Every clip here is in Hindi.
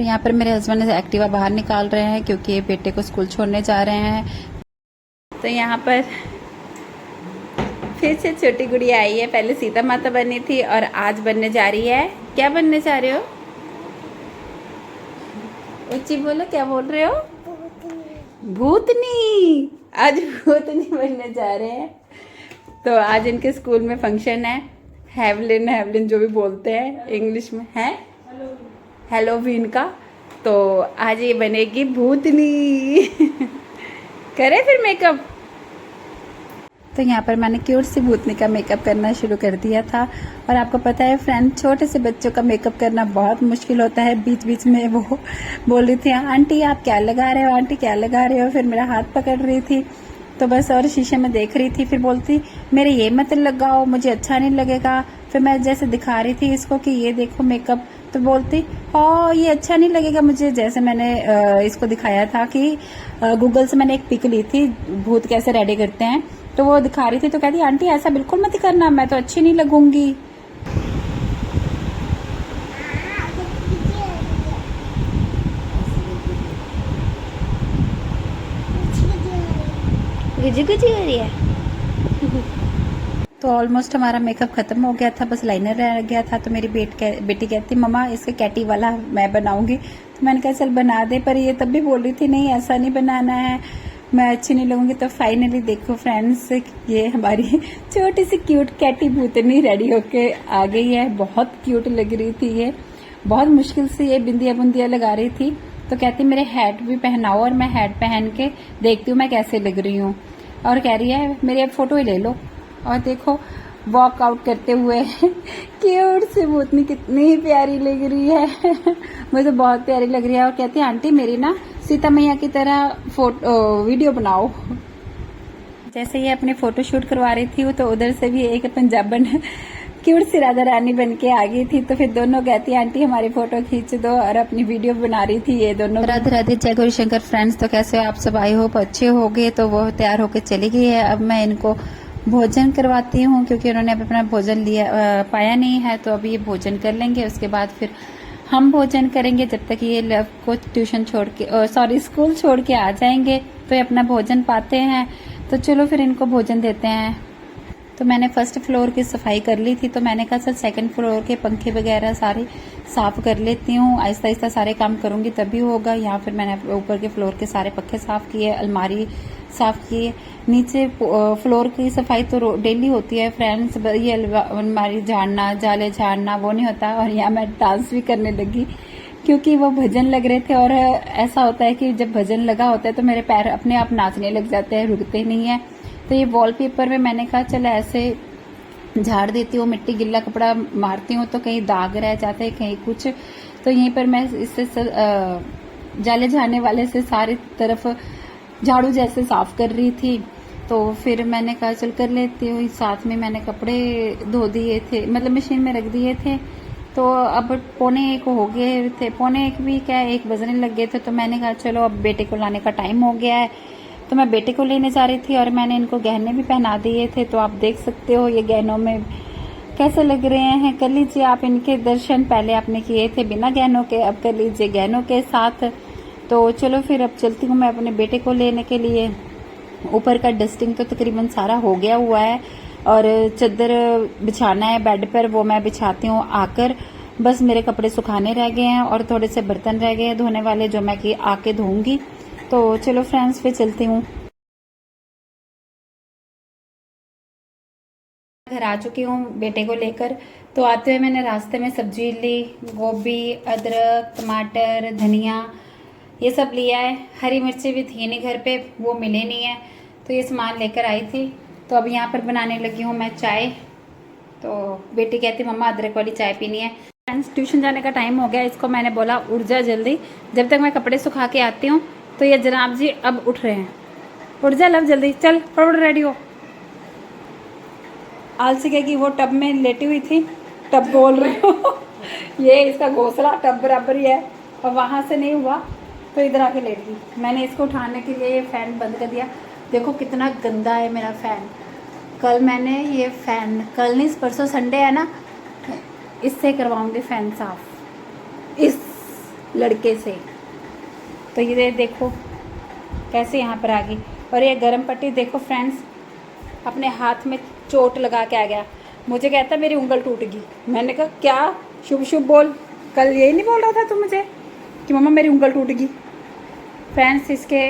यहाँ पर मेरे हस्बैंड एक्टिवा बाहर निकाल रहे हैं क्योंकि ये बेटे को स्कूल छोड़ने जा रहे हैं। तो यहाँ पर फिर से छोटी गुड़िया आई है। पहले सीता माता बनी थी और आज बनने जा रही है। क्या बनने जा रहे हो? ऊंची बोलो, क्या बोल रहे हो? भूतनी। आज भूतनी बनने जा रहे हैं। तो आज इनके स्कूल में फंक्शन है, हेवलिन जो भी बोलते हैं इंग्लिश में है, हेलोवीन का। तो आज ये बनेगी भूतनी। करे फिर मेकअप। तो यहाँ पर मैंने क्यूट सी भूतनी का मेकअप करना शुरू कर दिया था। और आपको पता है फ्रेंड, छोटे से बच्चों का मेकअप करना बहुत मुश्किल होता है। बीच बीच में वो बोल रही थी, आंटी आप क्या लगा रहे हो, आंटी क्या लगा रहे हो। फिर मेरा हाथ पकड़ रही थी तो बस, और शीशे में देख रही थी। फिर बोलती मेरे ये मत लगाओ, मुझे अच्छा नहीं लगेगा। फिर मैं जैसे दिखा रही थी इसको कि ये देखो मेकअप, तो बोलती हाँ ये अच्छा नहीं लगेगा मुझे। जैसे मैंने इसको दिखाया था कि गूगल से मैंने एक पिक ली थी भूत कैसे रेडी करते हैं, तो वो दिखा रही थी। तो कहती आंटी ऐसा बिल्कुल मत करना, मैं तो अच्छी नहीं लगूंगी। गुजी गुजी हो रही है। तो ऑलमोस्ट हमारा मेकअप खत्म हो गया था, बस लाइनर रह गया था। तो मेरी बेटी कहती मम्मा इसका कैटी वाला मैं बनाऊंगी। तो मैंने कहा चल बना दे, पर ये तब भी बोल रही थी नहीं ऐसा नहीं बनाना है, मैं अच्छी नहीं लगूंगी। तो फाइनली देखो फ्रेंड्स, ये हमारी छोटी सी क्यूट कैटी भूतनी रेडी होके आ गई है। बहुत क्यूट लग रही थी ये, बहुत मुश्किल से ये बिंदिया बुंदिया लगा रही थी। तो कहती मेरे हैट भी पहनाओ, और मैं हैट पहन के देखती हूँ मैं कैसे लग रही हूँ। और कह रही है मेरी अब फोटो ही ले लो। और देखो वॉक आउट करते हुए क्यूट सी भूतनी कितनी प्यारी लग रही है। मुझे तो बहुत प्यारी लग रही है। और कहती है आंटी मेरी ना सीता मैया की तरह वीडियो बनाओ। जैसे ये अपने फोटो शूट करवा रही थी तो उधर से भी एक पंजाबन क्यूट सी राधा रानी बन के आ गई थी। तो फिर दोनों कहती आंटी हमारी फोटो खींच दो, और अपनी वीडियो बना रही थी ये दोनों। राधे राधे, जय गौरी शंकर फ्रेंड्स। तो कैसे हो आप सब? आई होप अच्छे हो गए। तो वो तैयार होकर चली गई है। अब मैं इनको भोजन करवाती हूँ क्योंकि उन्होंने अब अपना भोजन पाया नहीं है। तो अभी ये भोजन कर लेंगे, उसके बाद फिर हम भोजन करेंगे। जब तक ये लव को ट्यूशन छोड़ के स्कूल छोड़ के आ जाएंगे तो ये अपना भोजन पाते हैं। तो चलो फिर इनको भोजन देते हैं। तो मैंने फर्स्ट फ्लोर की सफाई कर ली थी, तो मैंने कहा चल सेकंड फ्लोर के पंखे वगैरह सारे साफ कर लेती हूँ। आहिस्ता आहिस्ता सारे काम करूंगी तभी होगा। यहाँ फिर मैंने ऊपर के फ्लोर के सारे पंखे साफ किए, अलमारी साफ किए। नीचे फ्लोर की सफाई तो डेली होती है फ्रेंड्स। ये अलमारी झाड़ना, जाले झाड़ना वो नहीं होता। और यहाँ मैं डांस भी करने लगी क्योंकि वो भजन लग रहे थे। और ऐसा होता है कि जब भजन लगा होता है तो मेरे पैर अपने आप नाचने लग जाते हैं, रुकते नहीं है। तो ये वॉलपेपर में मैंने कहा चलो ऐसे झाड़ देती हूँ, मिट्टी गिल्ला कपड़ा मारती हूँ तो कहीं दाग रह जाते हैं, कहीं कुछ। तो यहीं पर मैं इससे जाले झाड़ने वाले से सारी तरफ झाड़ू जैसे साफ कर रही थी। तो फिर मैंने कहा चल कर लेती हूँ। साथ में मैंने कपड़े धो दिए थे, मतलब मशीन में रख दिए थे। तो अब 1:45 हो गए थे, 1:45 भी क्या 1 बजने लग गए थे। तो मैंने कहा चलो अब बेटे को लाने का टाइम हो गया है। तो मैं बेटे को लेने जा रही थी और मैंने इनको गहने भी पहना दिए थे। तो आप देख सकते हो ये गहनों में कैसे लग रहे हैं। कर लीजिए आप इनके दर्शन, पहले आपने किए थे बिना गहनों के, अब कर लीजिए गहनों के साथ। तो चलो फिर अब चलती हूँ मैं अपने बेटे को लेने के लिए। ऊपर का डस्टिंग तो तकरीबन सारा हो गया हुआ है, और चादर बिछाना है बेड पर, वो मैं बिछाती हूँ आकर। बस मेरे कपड़े सुखाने रह गए हैं और थोड़े से बर्तन रह गए हैं धोने वाले, जो मैं आके धोऊंगी। तो चलो फ्रेंड्स फिर चलती हूँ। घर आ चुकी हूँ बेटे को लेकर। तो आते हुए मैंने रास्ते में सब्जी ली, गोभी, अदरक, टमाटर, धनिया ये सब लिया है। हरी मिर्ची भी थी नहीं घर पे, वो मिले नहीं है, तो ये सामान लेकर आई थी। तो अब यहाँ पर बनाने लगी हूँ मैं चाय। तो बेटी कहती मम्मा अदरक वाली चाय पीनी है। फ्रेंड्स ट्यूशन जाने का टाइम हो गया, इसको मैंने बोला उठ जा जल्दी, जब तक मैं कपड़े सुखा के आती हूँ। तो ये जनाब जी अब उठ रहे हैं। उठ जा लव जल्दी, चल फटाफट रेडी हो। आलसी कहेगी वो टब में लेटी हुई थी, टब बोल रही हो। ये इसका घोंसला टब बराबर ही है, और वहाँ से नहीं हुआ तो इधर आके लेट गई। मैंने इसको उठाने के लिए ये फ़ैन बंद कर दिया। देखो कितना गंदा है मेरा फ़ैन। कल मैंने ये फ़ैन, कल नहीं परसों संडे है ना, इससे करवाऊंगी फ़ैन साफ। इस लड़के से। तो ये देखो कैसे यहाँ पर आ गई। और ये गरम पट्टी देखो फ्रेंड्स, अपने हाथ में चोट लगा के आ गया। मुझे कहता मेरी उंगल टूट गई। मैंने कहा क्या, शुभ शुभ बोल, कल यही नहीं बोल रहा था तू मुझे कि मम्मा मेरी उंगल टूट गई। फ्रेंड्स इसके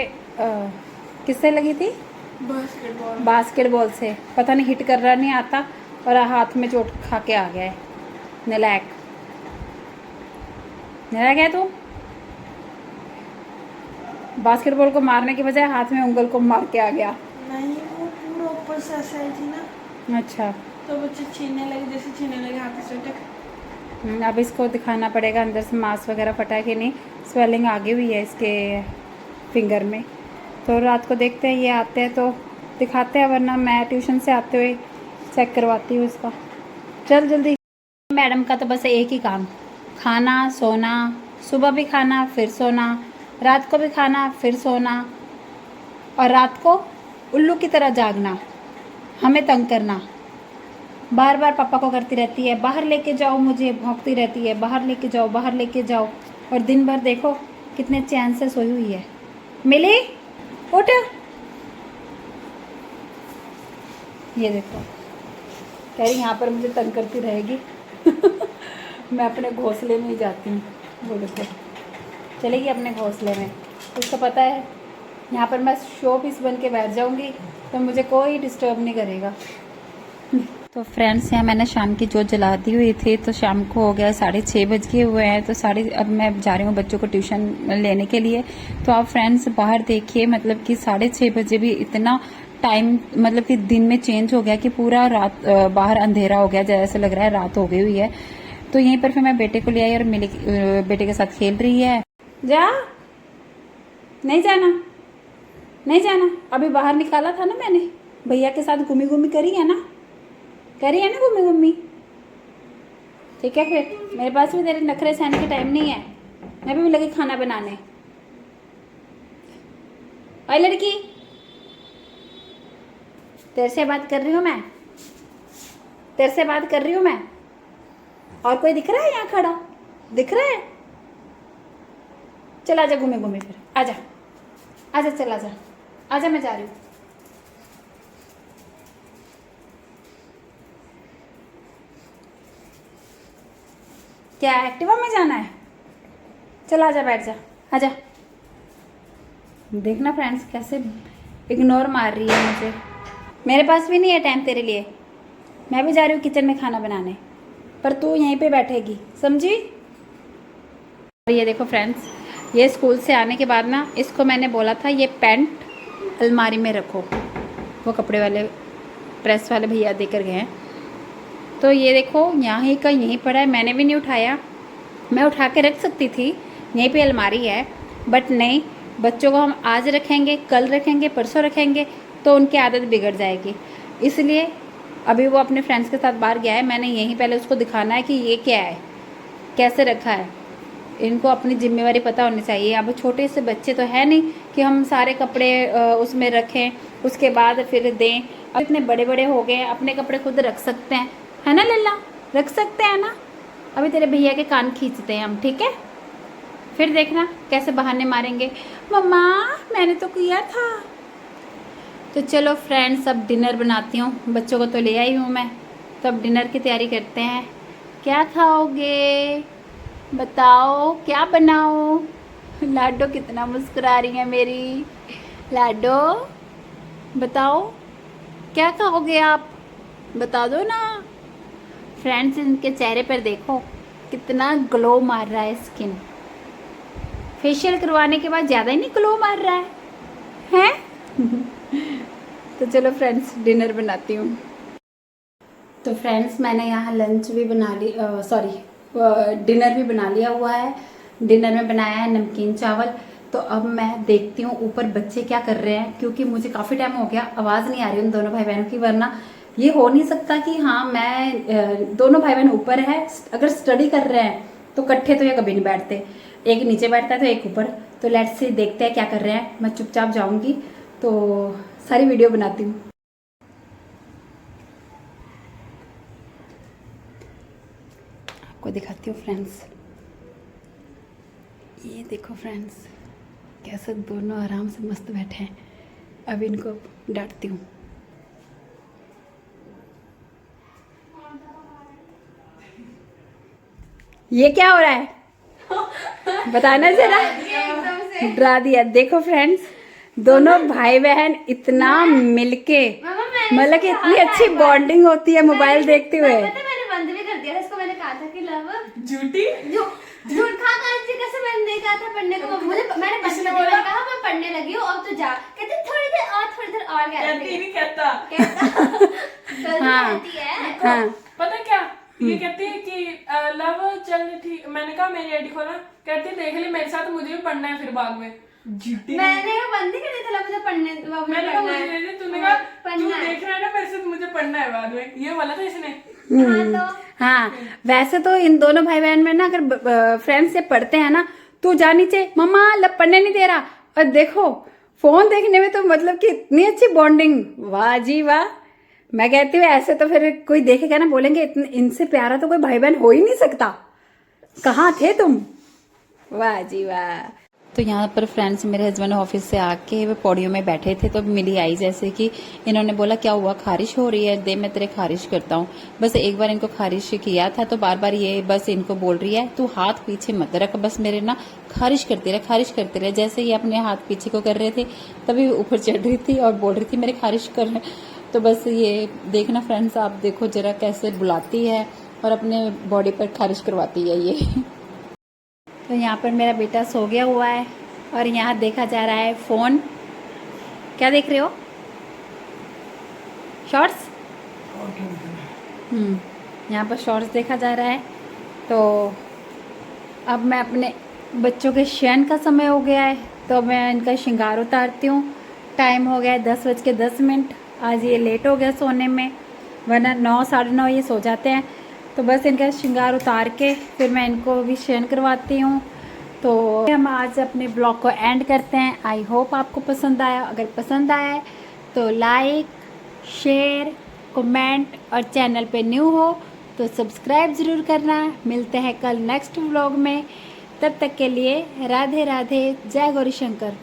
किससे लगी थी? बास्केटबॉल से। पता नहीं हिट कर रहा नहीं आता और हाथ में चोट खा के आ गया है। नालायक, नालायक है तू। बास्केटबॉल को मारने की बजाय हाथ में उंगल को मार के आ गया। नहीं, वो पूरा ऊपर से ऐसे आई थी ना। अच्छा, तो बच्चे छीनने लगे, जैसे छीनने लगे हाथ से टक। अब इसको दिखाना पड़ेगा अंदर से मांस वगैरह फटा है कि नहीं। स्वेलिंग आगे हुई है इसके फिंगर में। तो रात को देखते हैं, ये आते हैं तो दिखाते हैं, वरना मैं ट्यूशन से आते हुए चेक करवाती हूँ इसका। चल जल्दी। मैडम का तो बस एक ही काम, खाना सोना, सुबह भी खाना फिर सोना, रात को भी खाना फिर सोना, और रात को उल्लू की तरह जागना, हमें तंग करना। बार बार पापा को करती रहती है, बाहर लेके जाओ मुझे, भौंकती रहती है, बाहर लेके जाओ, बाहर लेके जाओ। और दिन भर देखो कितने चैन से सोई हुई है। मिली, उठ। ये देखो कह रही यहाँ पर मुझे तंग करती रहेगी। मैं अपने घोंसले में ही जाती हूँ। वो देखो चलेगी अपने घोंसले में। उसको पता है यहाँ पर मैं शो पीस बन के बैठ जाऊँगी तो मुझे कोई डिस्टर्ब नहीं करेगा। तो फ्रेंड्स यहाँ मैंने शाम की जोत जला दी हुई थी। तो शाम को हो गया 6:30 बज गए हुए हैं। तो अब मैं जा रही हूँ बच्चों को ट्यूशन लेने के लिए। तो आप फ्रेंड्स बाहर देखिए, मतलब कि 6:30 बजे भी इतना टाइम, मतलब कि दिन में चेंज हो गया कि पूरा रात बाहर अंधेरा हो गया, जैसे लग रहा है रात हो गई हुई है। तो यहीं पर फिर मैं बेटे को ले आई और मेरे बेटे के साथ खेल रही है। जा, नहीं जाना, नहीं जाना। अभी बाहर निकाला था ना मैंने, भैया के साथ घूमी घूमी करी है ना, करी है ना घूमी घूमी। ठीक है, फिर मेरे पास भी तेरे नखरे सहने के टाइम नहीं है। मैं भी लगी खाना बनाने। ओए लड़की, तेरे से बात कर रही हूँ मैं, तेरे से बात कर रही हूँ मैं। और कोई दिख रहा है यहाँ खड़ा? दिख रहा है? चल आजा घूमे घूमे, फिर आजा, आजा, चल आजा, आजा, मैं जा रही हूँ। क्या एक्टिवा में जाना है? चल आजा, बैठ जा, आजा। देखना फ्रेंड्स कैसे इग्नोर मार रही है मुझे। मेरे पास भी नहीं है टाइम तेरे लिए। मैं भी जा रही हूँ किचन में खाना बनाने, पर तू यहीं पे बैठेगी, समझी? और ये देखो फ्रेंड्स, ये स्कूल से आने के बाद ना इसको मैंने बोला था ये पैंट अलमारी में रखो, वो कपड़े वाले प्रेस वाले भैया देकर गए हैं। तो ये देखो यहाँ का यहीं पड़ा है, मैंने भी नहीं उठाया। मैं उठा के रख सकती थी, यहीं पे अलमारी है, बट नहीं, बच्चों को हम आज रखेंगे, कल रखेंगे, परसों रखेंगे तो उनकी आदत बिगड़ जाएगी। इसलिए अभी वो अपने फ्रेंड्स के साथ बाहर गया है, मैंने यहीं पहले उसको दिखाना है कि ये क्या है, कैसे रखा है। इनको अपनी जिम्मेवारी पता होनी चाहिए। अब छोटे से बच्चे तो है नहीं कि हम सारे कपड़े उसमें रखें उसके बाद फिर दें। अब इतने बड़े बड़े हो गए, अपने कपड़े खुद रख सकते हैं, है ना लल्ला? रख सकते हैं ना? अभी तेरे भैया के कान खींचते हैं हम, ठीक है? फिर देखना कैसे बहाने मारेंगे, मम्मा मैंने तो किया था। तो चलो फ्रेंड्स, अब डिनर बनाती हूँ। बच्चों को तो ले आई हूँ मैं, तो अब डिनर की तैयारी करते हैं। क्या खाओगे बताओ, क्या बनाओ? लाडो कितना मुस्कुरा रही है मेरी। लाडो बताओ क्या खाओगे आप, बता दो ना। फ्रेंड्स इनके चेहरे पर देखो कितना ग्लो मार रहा है स्किन। फेशियल करवाने के बाद ज़्यादा ही नहीं ग्लो मार रहा है? तो चलो फ्रेंड्स डिनर बनाती हूँ। तो फ्रेंड्स मैंने यहाँ लंच भी बना ली, डिनर भी बना लिया हुआ है। डिनर में बनाया है नमकीन चावल। तो अब मैं देखती हूँ ऊपर बच्चे क्या कर रहे हैं, क्योंकि मुझे काफ़ी टाइम हो गया आवाज़ नहीं आ रही उन दोनों भाई बहनों की। वरना ये हो नहीं सकता कि हाँ मैं दोनों भाई बहन ऊपर है, अगर स्टडी कर रहे हैं तो इकट्ठे तो ये कभी नहीं बैठते, एक नीचे बैठता है तो एक ऊपर। तो लेट्स से देखते हैं क्या कर रहे हैं। मैं चुपचाप जाऊँगी तो सारी वीडियो बनाती हूँ। आपको दिखाती हूँ फ्रेंड्स, ये देखो फ्रेंड्स, कैसे दोनों आराम से मस्त बैठे हैं। अब इनको डांटती हूँ। ये क्या हो रहा है बताना जरा। डरा दिया। देखो फ्रेंड्स, दोनों भाई बहन इतना मिलके, मतलब कि इतनी अच्छी बॉन्डिंग होती है मोबाइल देखते हुए। मैंने बंद भी कर दिया था इसको। मैंने कहा था कि लव झूठी झूठ खा कैसे मैंने नहीं कहा था पढ़ने को। मुझे मैंने बंद कर दिया। मैंने कहा मैं पढ़ने लगी हूँ अब तो जा। कहते थोड़ी देर और कहती नहीं कहता। हाँ कहती है। हाँ पता क्या ये कहती है कि लव चल ठीक। मैंने कहा मेरी आईडी खोला, कहती है देख ली मेरे साथ, मुझे भी पढ़ना है फिर बाद में। झूठी। मैंने बंद ही कर दिया था मुझे पढ़ने। मैंने कहा मुझे दे दे, तूने कहा तू देख रहा है ना मेरे साथ, मुझे पढ़ना है बाद में। ये बोला था इसने। हाँ, वैसे तो इन दोनों भाई बहन में ना, अगर फ्रेंड्स से पढ़ते हैं ना, तू जा नीचे, मम्मा लब पढ़ने नहीं दे रहा। और देखो फोन देखने में तो मतलब कि इतनी अच्छी बॉन्डिंग, वाह जी वाह। मैं कहती हूँ ऐसे तो फिर कोई देखेगा ना, बोलेंगे इनसे प्यारा तो कोई भाई बहन हो ही नहीं सकता, कहाँ थे तुम। वाह जी वाह। तो यहाँ पर फ्रेंड्स मेरे हस्बैंड ऑफिस से आके वो पौड़ियों में बैठे थे, तो मिली आई, जैसे कि इन्होंने बोला क्या हुआ, खारिश हो रही है, दे मैं तेरे खारिश करता हूँ। बस एक बार इनको खारिश किया था तो बार बार ये बस इनको बोल रही है तू हाथ पीछे मत रख, बस मेरे ना खारिश करते रहे। जैसे ये अपने हाथ पीछे को कर रहे थे तभी ऊपर चढ़ रही थी और बोल रही थी मेरे खारिश कर रहे। तो बस ये देखना फ्रेंड्स, आप देखो जरा कैसे बुलाती है और अपने बॉडी पर खारिश करवाती है ये। तो यहाँ पर मेरा बेटा सो गया हुआ है और यहाँ देखा जा रहा है फोन। क्या देख रहे हो? शॉर्ट्स। यहाँ पर शॉर्ट्स देखा जा रहा है। तो अब मैं अपने बच्चों के शयन का समय हो गया है, तो मैं इनका श्रृंगार उतारती हूँ। टाइम हो गया है 10:10। आज ये लेट हो गया सोने में, वरना 9 साढ़े 9 ये सो जाते हैं। तो बस इनका श्रृंगार उतार के फिर मैं इनको भी शयन करवाती हूँ। तो हम आज अपने ब्लॉग को एंड करते हैं। आई होप आपको पसंद आया। अगर पसंद आया है तो लाइक, शेयर, कमेंट और चैनल पे न्यू हो तो सब्सक्राइब ज़रूर करना। मिलते हैं कल नेक्स्ट ब्लॉग में। तब तक के लिए राधे राधे, जय गौरी शंकर।